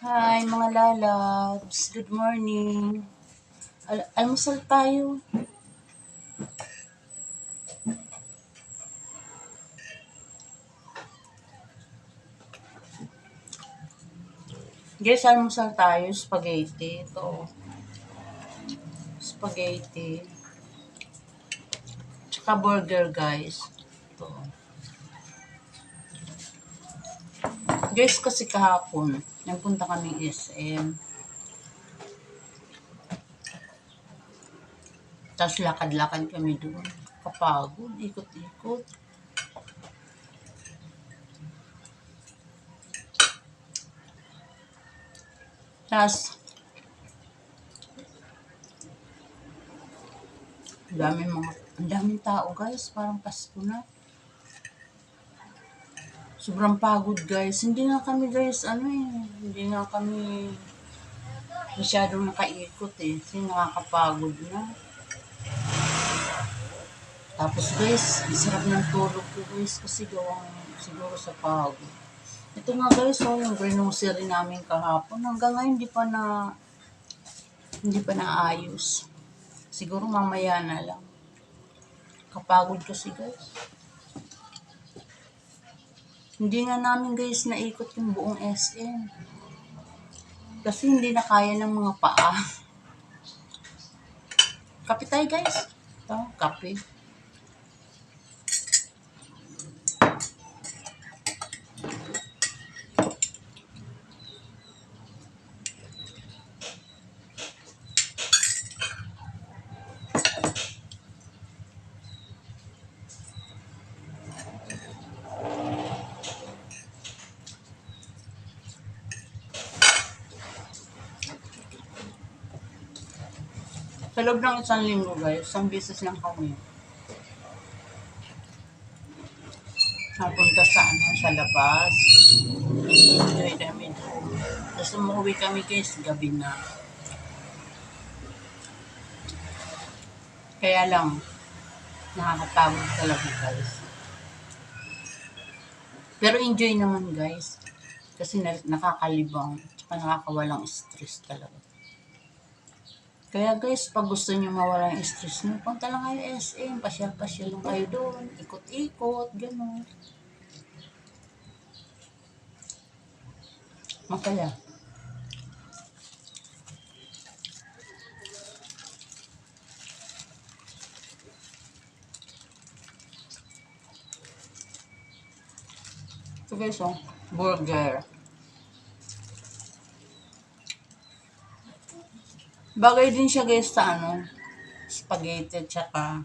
Hi mga lalabs, good morning. Almusal tayo. Guys, almusal tayo, spaghetti. Ito, spaghetti. Tsaka burger guys. Ito. Guys, kasi kahapon, nagpunta kami SM. Tapos lakad-lakad kami doon. Kapagod, ikot-ikot. Tapos, ang daming tao guys, parang Pasko na. Sobrang pagod guys. Hindi nga kami guys, hindi nga kami masyadong nakaikot kasi nakakapagod na. Tapos guys, sarap ng tulog ko guys kasi gawang siguro sa pagod. Ito nga guys, yung grocery namin kahapon. Hanggang ngayon hindi pa naayos. Siguro mamaya na lang. Kapagod kasi guys. Hindi nga namin guys naikot yung buong SM. Kasi hindi na kaya ng mga paa. Kape tayo guys. Ito, kape. Sa loob ng isang linggo guys, isang beses lang kami napunta sa labas. Enjoy kami doon. Tapos umuwi kami guys, gabi na. Kaya lang, nakakapagod talaga guys. Pero enjoy naman guys. Kasi nakakalibang, tsaka nakakawalang stress talaga. Kaya guys, pag gusto nyo mawala yung stress nyo, punta lang kayo SM, pasyal-pasyal lang kayo doon, ikot-ikot, gano'n. Masaya. Ito guys, burger. Bagay din siya guys sa spaghetti tsaka